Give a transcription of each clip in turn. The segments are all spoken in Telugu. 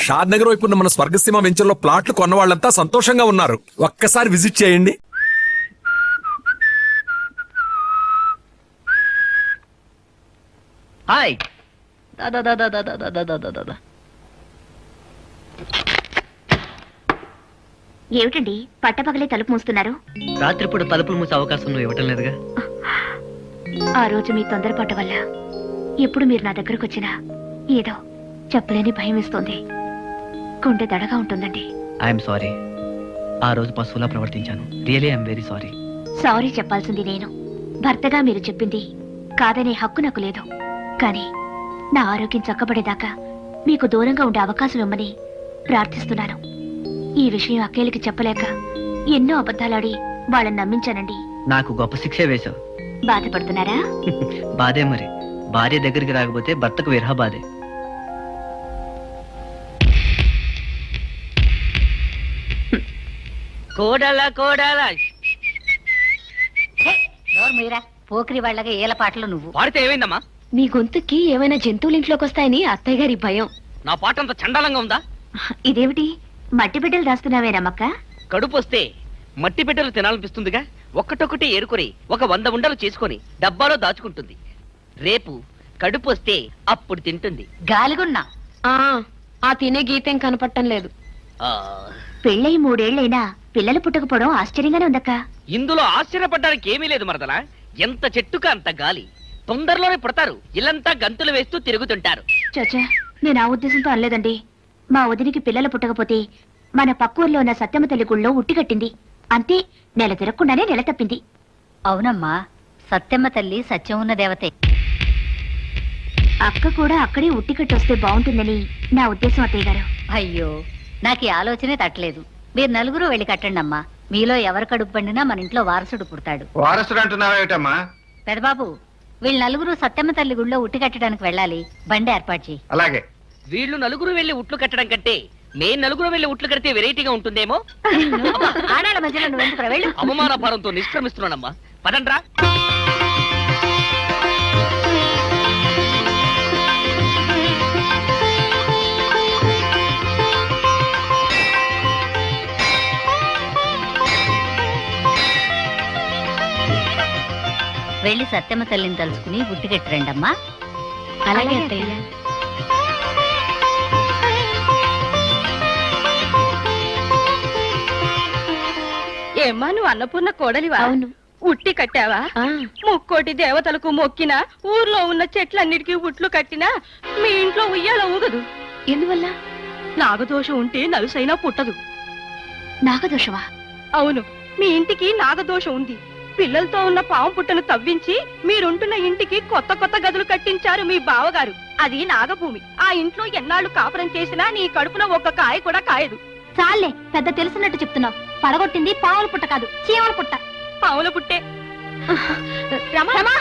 షాద్ నగర్ వైపు ఉన్న మన స్వర్గసీమ వెంచర్లో ప్లాట్లు కొన్న వాళ్ళంతా సంతోషంగా ఉన్నారు. ఒక్కసారి విజిట్ చేయండి. హాయ్. ఏమిటండి పట్టపగలే తలుపు మూస్తున్నారు? రాత్రిపూట తలుపులు మూసే అవకాశం నువ్వు ఇవ్వటం లేదుగా. ఆ రోజు మీ తొందరపాటు వల్ల ఎప్పుడు మీరు నా దగ్గరకు వచ్చినా ఏదో చెప్పలేని భయం వేస్తోంది. గుండె దడగా ఉంటుందండి. I'm sorry. ఆ రోజు పశువులా ప్రవర్తించాను. Really I'm very sorry. Sorry చెప్పాల్సింది నేను. భర్తగా మీరు చెప్పింది కాదనే హక్కు నాకు లేదు. కానీ నా ఆరోగ్యం చక్కబడేదాకా మీకు దూరంగా ఉండే అవకాశం ఇమ్మని ప్రార్థిస్తున్నాను. ఈ విషయం అక్కేలికి చెప్పలేక ఎన్నో అబద్ధాలాడి వాళ్ళని నమ్మించానండి. నాకు గొప్ప శిక్షే వేశావు. బాధపడుతున్నారా? బాధే మరి. భార్య దగ్గరికి రాకపోతే భర్తకు విరహ బాధే. కోడలా కోడలా పోకిరి వాళ్ళగా ఏల పాటలు నువ్వు పాడితే ఏమైందమ్మా? మీ గొంతుకి ఏమైనా జంతువులు ఇంట్లోకి వస్తాయని అత్తయ్య గారి భయం. నా పాట అంత చండాలంగా ఉందా? ఇదేమిటి మట్టి బిడ్డలు దాస్తున్నావే నమ్మక్క? కడుపు వస్తే మట్టి బిడ్డలు తినాలనిపిస్తుందిగా. ఒక్కటొక్కటి ఏరుకొని ఒక 100 ఉండలు చేసుకొని డబ్బాలో దాచుకుంటుంది. రేపు కడుపు వస్తే అప్పుడు తింటుంది. గాలిగున్నా ఆ తినే గీతేం కనపడటం లేదు. ఆ, పెళ్ళై 3 ఏళ్లైనా పిల్లలు పుట్టకపోవడం ఆశ్చర్యంగానే ఉందక్క. ఇందులో ఆశ్చర్యపడ్డానికి ఏమీ లేదు మరదలా. ఎంత చెట్టుక అంత గాలి. తొందరలోనే పుడతారు. ఇల్లంతా గంతులు వేస్తూ తిరుగుతుంటారు. చచ్చా, నేను ఆ ఉద్దేశంతో అనలేదండి. మా వదినికి పిల్లలు పుట్టకపోతే మన పక్కూర్లో ఉన్న సత్యమ్మ తల్లి గుళ్ళో ఉట్టి కట్టింది. అంతే, నెల తిరగకుండానే నెల తప్పింది. అవునమ్మా, సత్యమ్మ తల్లి సత్యం ఉన్న దేవతే. అక్క కూడా అక్కడే ఉట్టి కట్టొస్తే బాగుంటుందని నా ఉద్దేశం అత్తయ్య గారు. అయ్యో, నాకు ఈ ఆలోచనే తట్టలేదు. మీరు నలుగురు వెళ్ళి కట్టండి అమ్మా. మీలో ఎవరు కడుపు పండినా మన ఇంట్లో వారసుడు పుడతాడు. వారసుడు అంటున్నావేటమ్మా? పెదబాబు, వీళ్ళు నలుగురు సత్యమ్మ తల్లి గుళ్ళో ఉట్టి కట్టడానికి వెళ్ళాలి. బండి ఏర్పాటు చేయి. అలాగే. వీళ్ళు నలుగురు వెళ్లి ఉట్లు కట్టడం కంటే నేను నలుగురు వెళ్లి ఉట్లు కడితే వెరైటీగా ఉంటుందేమో. ఆడాళ్ళ మధ్యలో నువ్వెందుకు వెళ్ళు. అవమాన భారంతో నిష్క్రమిస్తున్నానమ్మా. పదండ్రా. వెళ్ళి సత్యమ్మ తల్లిని తలుచుకుని ఉట్టి కట్టిరండి అమ్మా. అలాగే అత్తయ్య. ఏమ్మా, నువ్వు అన్నపూర్ణ కోడలివా? అవును. ఉట్టి కట్టావా? ముక్కోటి దేవతలకు మొక్కినా, ఊర్లో ఉన్న చెట్లన్నిటికీ ఉట్లు కట్టినా మీ ఇంట్లో ఉయ్యాల ఊగదు. ఎందువల్ల? నాగదోషం ఉంటే నలుసైనా పుట్టదు. నాగదోషమా? అవును, మీ ఇంటికి నాగదోషం ఉంది. పిల్లలతో ఉన్న పాము పుట్టను తవ్వించి మీరుంటున్న ఇంటికి కొత్త కొత్త గదులు కట్టించారు మీ బావగారు. అది నాగభూమి. ఆ ఇంట్లో ఎన్నాళ్ళు కాపురం చేసినా నీ కడుపున ఒక్క కాయ కూడా కాయదు. చాలే, పెద్ద తెలుసున్నట్టు చెప్తున్నావు. పడగొట్టింది పావుల పుట్ట కాదు, చీమల పుట్ట. పాముల పుట్టే. రమా,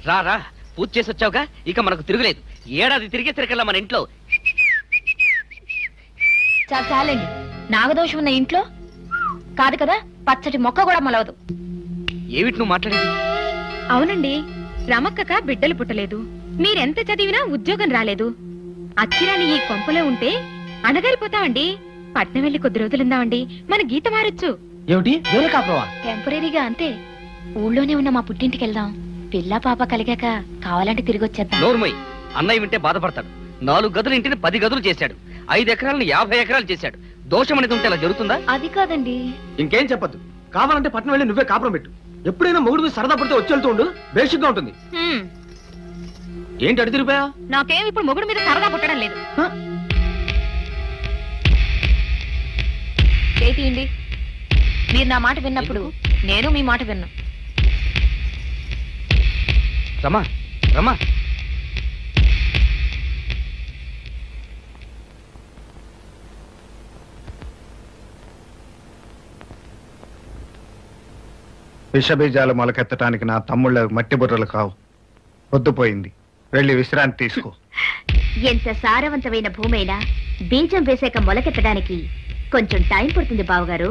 రా రా, పూజ చేసి వచ్చావుగా, ఇక మనకు తిరుగులేదు. ఏడాది తిరిగేసరికల్లా మన ఇంట్లో. చాలండి. నాగదోషం ఉన్న ఇంట్లో కాదు కదా పచ్చటి మొక్క కూడా మొలవదు. ఏమిటి నువ్వు మాట్లాడేది? అవునండి, రమక్కక బిడ్డలు పుట్టలేదు. మీరెంత చదివినా ఉద్యోగం రాలేదు. అచ్చిరాని ఈ కొంపలో ఉంటే అనగలిపోతామండి. పట్నం వెళ్ళి కొద్ది రోజులుందామండి. మన గీత మారొచ్చు. ఏమిటి? వేరే కాపురమా? టెంపరీగా అంతే. ఊళ్ళోనే ఉన్న మా పుట్టింటికి వెళ్దాం. పిల్ల పాప కలిగాక కావాలంటే తిరిగి వచ్చేద్దాం. నోర్మయ్, అన్నయ్య వింటే బాధపడతాడు. 4 గదులు ఇంటిని 10 గదులు చేశాడు. 5 ఎకరాలను 50 ఎకరాలు చేశాడు. దోషం అనేది ఉంటే అలా జరుగుతుందా? అది కాదండి. ఇంకేం చెప్పద్దు. కావాలంటే పట్నం వెళ్ళి నువ్వే కాపురం పెట్టు. ఎప్పుడైనా మొగుడు మీద సరదా పడితే వచ్చి వెళ్తూ ఉండు. బేసిక్ గా ఉంటుంది. ఏంటి అడి తిరిగిపోయా? నాకేం ఇప్పుడు మొగుడు మీద సరదా పుట్టడం లేదు. చేతియండి. మీరు నా మాట విన్నప్పుడు నేను మీ మాట విన్నా. రమా, రమా, విషబీజాలు మొలకెత్తడానికి నా తమ్ముళ్ళ మట్టి బుర్రలు కావు. పొద్దుపోయింది, వెళ్ళి విశ్రాంతి తీసుకో. ఎంత సారవంతమైన భూమైనా బీజం వేసాక మొలకెత్తడానికి కొంచెం టైం పడుతుంది బావగారు.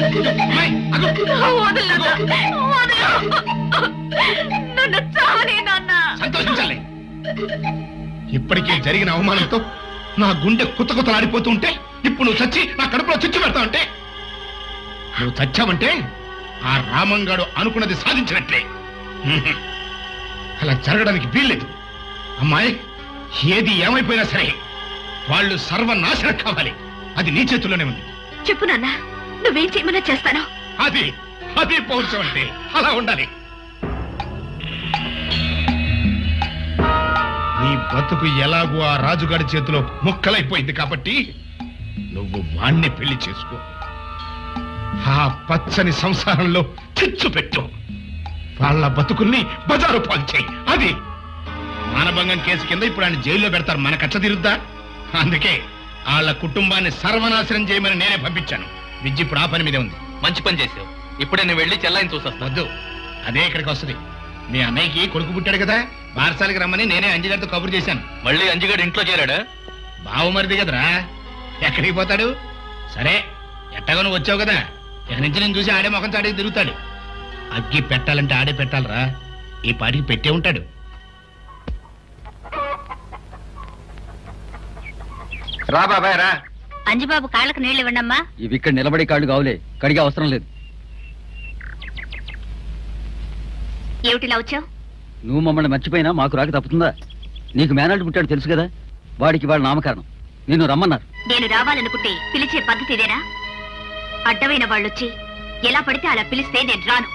అమ్మాయి, అగో. నన్ను చావనే నాన్న. సంతోషించాలి. ఇప్పటికే జరిగిన అవమానంతో నా గుండె కుత్త కుత్తలాడిపోతూ ఉంటే ఇప్పుడు నువ్వు చచ్చి నా కడుపులో చిచ్చు పెడతావు అంటే నువ్వు చచ్చావంటే ఆ రామంగాడు అనుకున్నది సాధించినట్లే. అలా జరగడానికి వీల్లేదు. అమ్మాయి, ఏది ఏమైపోయినా సరే వాళ్ళు సర్వనాశనం కావాలి. అది నీ చేతుల్లోనే ఉంది. చెప్పు నాన్న, నువ్వేం చేయమన్నా చేస్తాను. అది అది పౌరుషం అంటే అలా ఉండాలి. నీ బతుకు ఎలాగూ ఆ రాజుగాడి చేతిలో ముక్కలైపోయింది కాబట్టి నువ్వు వాణ్ణి పెళ్లి చేసుకో. ఆ పచ్చని సంసారంలో చిచ్చు పెట్టు. వాళ్ళ బతుకుల్ని బజారు పాలు చేయి. అది మానభంగం కేసు కింద ఇప్పుడు ఆయన జైల్లో పెడతారు. మన కచ్చ తిరుద్దా? అందుకే వాళ్ళ కుటుంబాన్ని సర్వనాశనం చేయమని నేనే పంపించాను. విద్య ఇప్పుడు ఆ పని మీదే ఉంది. మంచి పని చేసావు. ఇప్పుడే నేను వెళ్ళి చెల్లాయిని చూసొస్తా. వద్దు, అదే ఇక్కడికి వస్తుంది. మీ అన్నయ్యకి కొడుకు పుట్టాడు కదా, బారసాలకి రమ్మని నేనే అంజిగారితో కబురు చేశాను. మళ్ళీ అంజిగాడు ఇంట్లో చేరాడా? బావమరిది కదరా, ఎక్కడికి పోతాడు? సరే, ఎట్టగా నువ్వు వచ్చావు కదా, ఇక నుంచి నేను చూసి ఆడే ముఖం చాడే తిరుగుతాడు. అగ్గి పెట్టాలంటే ఆడే పెట్టాలరా. ఈ పాటికి పెట్టే ఉంటాడు. రా బాబాయ్ రా. అంజుబాబు కాళ్ళకు నీళ్ళు ఇవ్వండమ్మా. ఇవి ఇక్కడ నిలబడి కాళ్ళు కావులే, కడిగే అవసరం లేదు. ఏమిటిలా వచ్చావు? నువ్వు మమ్మల్ని మర్చిపోయినా మాకు రాక తప్పుతుందా? నీకు మేనాడు పుట్టాడు తెలుసు కదా, వాడికి వాళ్ళ నామకరణం. నిన్ను రమ్మన్నారు. నేను రావాలనుకుంటే పిలిచే పద్ధతి ఇదేనా? అడ్డమైన వాళ్ళొచ్చి ఎలా పడితే అలా పిలిస్తే నేను రాను.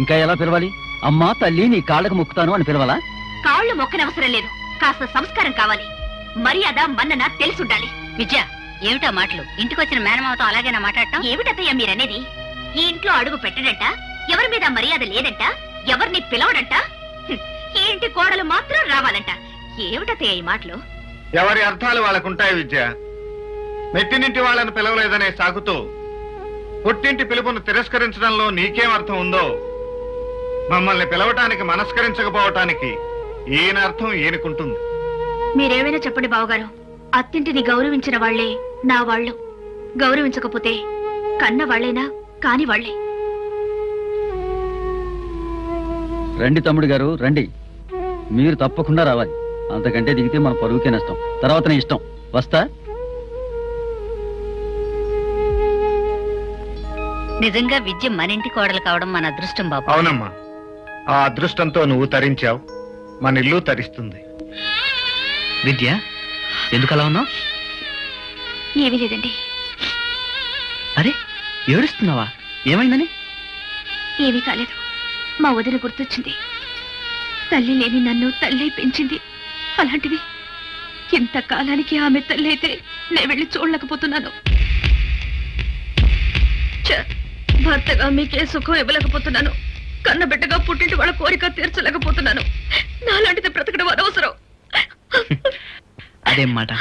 ఇంకా ఎలా పిలవాలి? అమ్మా తల్లి నీ కాళ్ళకు మొక్కుతాను అని పిలవాలా? కాళ్ళు మొక్కనవసరం లేదు, కాస్త సంస్కారం కావాలి. మర్యాద మన్నన తెలుసుండాలి. విద్య, ఏమిటా మాటలు? ఇంటికొచ్చిన మేనమావతో అలాగేనా మాట్లాడటం? ఏమిటత్తయ్య మీరనేది? ఈ ఇంట్లో అడుగు పెట్టడంట, ఎవరి మీద మర్యాద లేదంట, ఎవరిని పిలవడంట, ఈ ఇంటి కోడలు మాత్రం రావాలంట. ఏమిటత్తయ్య ఈ మాటలు? ఎవరి అర్థాలు వాళ్ళకుంటాయి విద్య. మెట్టినింటి వాళ్ళని పిలవలేదనే సాగుతూ పుట్టింటి పిలుపును తిరస్కరించడంలో నీకేం అర్థం ఉందో, మమ్మల్ని పిలవటానికి మనస్కరించకపోవటానికి ఈయన అర్థం ఈయనకుంటుంది. మీరేమైనా చెప్పండి బావగారు, అత్తింటిని గౌరవించిన వాళ్లే నా వాళ్ళు, గౌరవించకపోతే కన్న వాళ్లేనా కాని వాళ్లే. రండి తమ్ముడు గారు రండి, మీరు తప్పకుండా రావాలి. అంతకంటే దిగితే మన పరువుకే నష్టం. తర్వాత నీ ఇష్టం. వస్తా. నిజంగా విద్య మన ఇంటి కోడలు కావడం మన అదృష్టం బాబు. అవునమ్మా, ఆ అదృష్టంతో నువ్వు తరించావు, మన ఇల్లు తరిస్తుంది. విద్య, ఎందుకు అలా ఉన్నావు? ఏమీ లేదండి. అరే, ఏడుస్తున్నావా? ఏమైందని? ఏమీ కాలేదు. మా వదిన గుర్తొచ్చింది. తల్లి లేని నన్ను తల్లే పెంచింది. అలాంటిది ఇంతకాలానికి ఆమె తల్లి అయితే నేను వెళ్ళి చూడలేకపోతున్నాను. భర్తగా మీకే సుఖం ఇవ్వలేకపోతున్నాను. కన్నబిడ్డగా పుట్టింటి వాళ్ళ కోరిక తీర్చలేకపోతున్నాను. నాలాంటిది బ్రతకడం అనవసరం. అదేం మాట?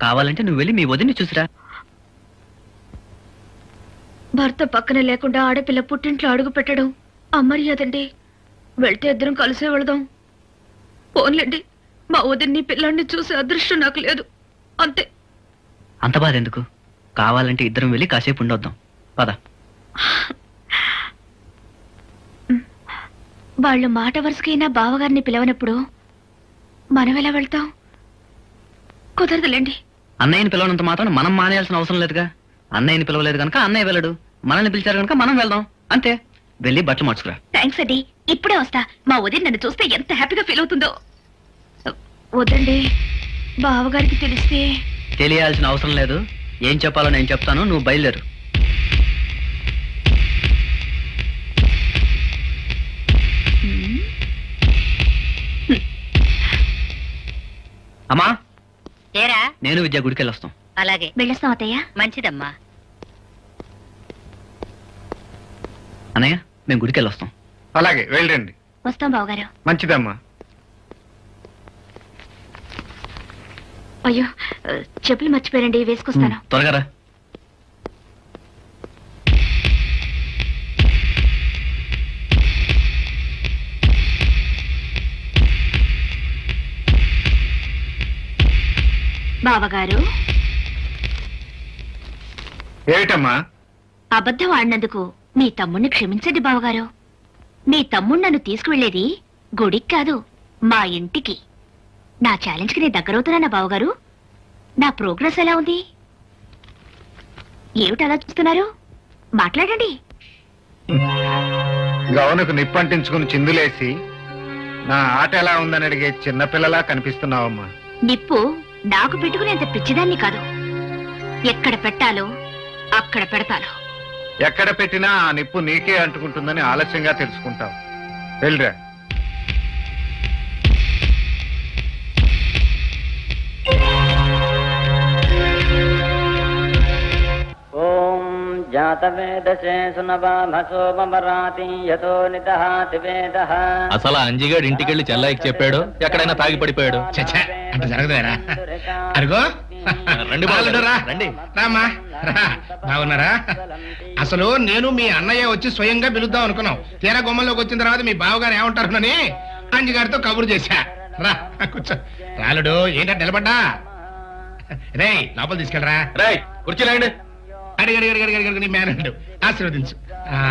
కావాలంటే నువ్వు వెళ్ళి మీ వదిని చూసిరా. భర్త పక్కన లేకుండా ఆడపిల్ల పుట్టింట్లో అడుగు పెట్టడం అమర్యాదండి. వెళ్తే ఇద్దరం కలిసే వెళదాం. పోన్లేండి, మా వదిన్ని పిల్లాన్ని చూసే అదృష్టం నాకు లేదు, అంతే. అంత బాధ ఎందుకు? కావాలంటే ఇద్దరం వెళ్ళి కాసేపు ఉండొద్దాం. పద. వాళ్ళు మాట వరుసకైనా బావగారిని పిలవనప్పుడు మనం ఎలా వెళ్తాం? కుదరదులేండి. అన్నయ్యని పిలవనంత మాత్రం మనం మానేయాల్సిన అవసరం లేదుగా. అన్నయ్యని పిలవలేదు కనుక అన్నయ్య వెళ్ళడు, మనల్ని పిలిచారు కనుక మనం వెళ్దాం, అంతే. వెళ్ళి బట్టలు మార్చుకురా. థ్యాంక్స్ అండి, ఇప్పుడే వస్తా. మా వదిన నన్ను చూస్తే ఎంత హ్యాపీగా ఫీల్ అవుతుందో. వద్దండి, బావగారికి తెలిస్తే. తెలియాల్సిన అవసరం లేదు. ఏం చెప్పాలో నేను చెప్తాను, నువ్వు బయలుదేరు. అమ్మా, ఏరా? నేను విద్య గుడికి వెళ్ళొస్తాం. అలాగే. వెళ్ళొస్తాం అత్తయ్య. మంచిదమ్మా. అన్నయ్య, మేము గుడికి వెళ్ళొస్తాం. అలాగే వెళ్ళండి. వస్తాం బావగారు. మంచిదమ్మా. అయ్యో, చెప్పులు మర్చిపోయారండి, వేసుకొస్తాను. త్వరగా రా. బావగారు, ఏమిటమ్మా? అబద్ధం ఆడినందుకు మీ తమ్ముణ్ణి క్షమించండి బావగారు. మీ తమ్ముడు నన్ను తీసుకువెళ్లేది గుడికి కాదు, మా ఇంటికి. నా ఛాలెంజ్కి నేను దగ్గరవుతున్నానా బావగారు? నా ప్రోగ్రెస్ ఎలా ఉంది? ఏమిటి అలా చూస్తున్నారు? మాట్లాడండి. గౌనకు నిప్పంటించుకుని చిందులేసి నా ఆట ఎలా ఉందని అడిగే చిన్నపిల్లలా కనిపిస్తున్నావమ్మా. నిప్పు నాకు పెట్టుకునేంత పిచ్చిదాన్ని కాదు. ఎక్కడ పెట్టాలో అక్కడ పెడతాను. ఎక్కడ పెట్టినా ఆ నిప్పు నీకే అంటుకుంటుందని ఆలస్యంగా తెలుసుకుంటావు. వెళ్ళరా. ఓం జాతవేదసే సునవామసో మమరాతి యతో నిదహాతి వేదః. అసలు ఆ అంజిగాడు ఇంటికెళ్ళి చెల్లాయికి చెప్పాడు, ఎక్కడైనా తాగి పడిపోయాడు. చచ్చా అంత జరగదేరా. అరుగో రండి బాలుడు, రా. రండి. రామ్మా రా. బాగున్నారా? అసలు నేను మీ అన్నయ్య వచ్చి స్వయంగా పిలుద్దాం అనుకున్నాం. తీరా గుమ్మంలోకి వచ్చిన తర్వాత మీ బావగారు ఏమంటారునని అంజిగారితో కబురు చేశా. రా కూర్చో. రాలుడు ఏంటంటే నిలబడ్డా? రే లోపల తీసుకెళ్ళరా. రేయ్ కూర్చోలేండి. అడిగి అడిగి అడిగి అడిగి అడిగి నీ మేనడు ఆశీర్వదించు. ఆ.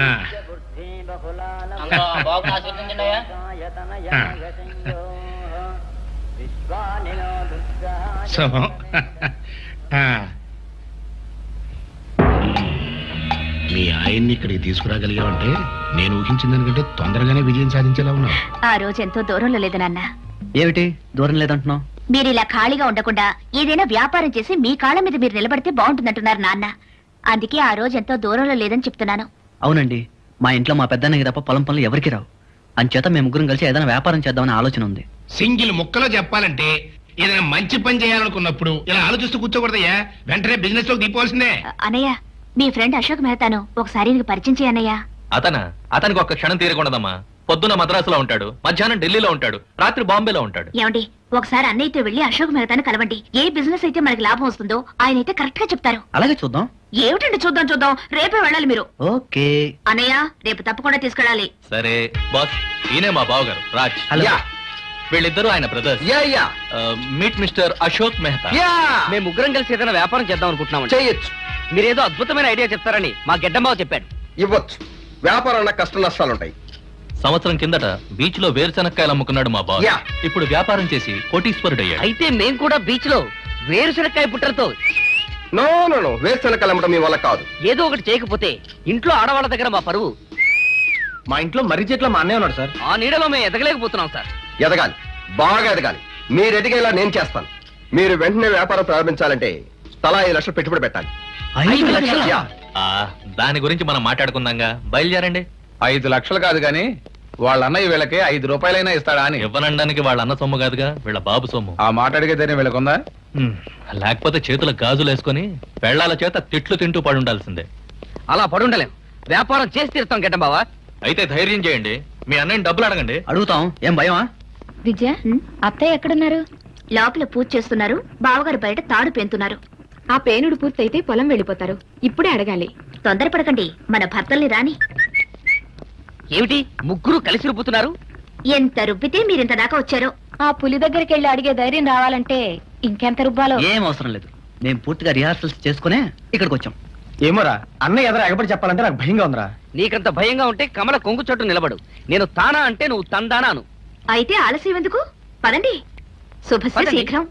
ఆ. ఆ. సో ఆ. మీ ఆయన్ని ఇక్కడికి తీసుకురాగలిగావంటే నేను ఊహించిన దానికంటే తొందరగానే విజయం సాధించేలా ఉన్నావు. ఆ రోజు ఎంతో దూరంలో లేదు నాన్న. ఏమిటి దూరం లేదంటున్నావు? మీరు ఇలా ఖాళీగా ఉండకుండా ఏదైనా వ్యాపారం చేసి మీ కాళ్ళ మీద మీరు నిలబడితే బాగుంటుందంటున్నారు నాన్న. అందుకే ఆ రోజు ఎంతో దూరంలో లేదని చెప్తున్నాను. అవునండి, మా ఇంట్లో మా పెద్దన్నకి తప్ప పొలం పనులు ఎవరికి రావు. అంచేత మేము ముగ్గురం కలిసి ఏదైనా వ్యాపారం చేద్దామని ఆలోచన ఉంది. సింగిల్ ముక్కలో చెప్పాలంటే ఏదైనా మంచి పని చేయాలనుకున్నప్పుడు ఇలా ఆలోచిస్తూ కూర్చోకూడదయ్యా. వెంటనే బిజినెస్ లోకి దిగిపోవాల్సిందే. అన్నయ్య, మీ ఫ్రెండ్ అశోక్ మెహతాను ఒకసారి నీకు పరిచయం చేయన్నయ్య. అతనికి ఒక్క క్షణం తీరకూడదమ్మా. పొద్దున మద్రాసులో ఉంటాడు, మధ్యాహ్నం ఢిల్లీలో ఉంటాడు, రాత్రి బాంబేలో ఉంటాడు. ఏమండి, ఒకసారి అన్నయ్యతో వెళ్లి అశోక్ మెహతాను కలవండి. ఏ బిజినెస్ అయితే మనకి లాభం వస్తుందో ఆయన అయితే కరెక్ట్ గా చెప్తారు. అలాగే చూద్దాం. ఏమిటండి చూద్దాం చూద్దాం, రేపే వెళ్ళాలి మీరు. ఓకే అన్నయ్య, రేపు తప్పకుండా తీసుకెళ్ళాలి. సరే బాస్, ఈయనే మా బావగారు రాజ్. హలో. వీళ్ళిద్దరూ ఆయన brothers. Meet mister Ashok Mehta. మేము ముగ్గురం కలిసి ఏదైనా వ్యాపారం చేద్దాం అనుకుంటున్నాం. చేయొచ్చు. మీరేదో అద్భుతమైన ఐడియా చెప్తారని మా గెడ్డంబావ చెప్పాడు. ఇవ్వచ్చు. వ్యాపారంలో కష్ట నష్టాలుంటాయి. సంవత్సరం కిందట బీచ్ లో వేరుశనక్కాయలు అమ్ముకున్నాడు మా బాస్. యా. ఇప్పుడు వ్యాపారం చేసి కోటీశ్వరుడయ్యాడు. అయితే మేం కూడా బీచ్ లో వేరుశనక్కాయ పుట్టలతో నో నో నో వేరుశనగలు అమ్మడం మీ వల్ల కాదు. ఏదో ఒకటి చేయకపోతే ఇంట్లో ఆడవాళ్ళ దగ్గర మా పరువు. మా ఇంట్లో మర్రి చెట్ల మా అన్నయ్య ఉన్నాడు సార్. ఆ నీడలో మేము ఎదగలేకపోతున్నాం సార్. ఎదగాలి, బాగా ఎదగాలి. మీరు ఎదిగేలా నేను చేస్తాను. మీరు వెంటనే వ్యాపారం ప్రారంభించాలంటే తలా 5 లక్షలు పెట్టుబడి పెట్టాలి. 5 లక్షలా? యా. దాని గురించి మనం మాట్లాడుకుందాంగా, బయలుదేరండి. 5 లక్షలు కాదు గాని వాళ్ళ అన్నయ్య వీళ్ళకి 5 రూపాయలైనా ఇస్తాడా అని. ఇవ్వనడానికి వాళ్ళ అన్న సొమ్ము కాదుగా, వీళ్ళ బాబు సొమ్ము. ఆ మాట అడిగేదేనే వీళ్ళకుందా? లేకపోతే చేతుల గాజులు వేసుకుని పెళ్లాల చేత తిట్లు తింటూ పడుండాల్సిందే. అలా పడుండలేం. వ్యాపారం చేసి తీరుతాం గెడ్డంబావ. అయితే ధైర్యం చేయండి, మీ అన్నయ్యని డబ్బులు అడగండి. అడుగుతాం. ఏం భయమా? విజయ, అత్తయ్య ఎక్కడున్నారు? లోపల పూజ చేస్తున్నారు. బావగారు బయట తాడు పెంతున్నారు. ఆ పేనుడు పూర్తయితే పొలం వెళ్ళిపోతారు. ఇప్పుడే అడగాలి. తొందరపడకండి, మన భర్తల్ని రాని. ఏమిటి ముగ్గురు కలిసి రుబ్బుతున్నారు? ఎంత రుబ్బితే మీరింత దాకా వచ్చారో. ఆ పులి దగ్గరికి వెళ్ళి అడిగే ధైర్యం రావాలంటే ఇంకెంత రుబ్బాలో. ఏం అవసరం లేదు, మేము పూర్తిగా రిహార్సల్స్ చేసుకునే ఇక్కడికి వచ్చాం. ఏమోరా అన్నయ్య ఎదురు ఎగబడి చెప్పాలంటే నాకు భయంగా ఉందిరా. నీకంత భయంగా ఉంటే కమల కొంగు చోటు నిలబడు. నేను తానా అంటే నువ్వు తందానాను. అయితే ఆలస్యం ఎందుకు? పదండి. శుభశ్రీ పదండి. శీఘ్రం.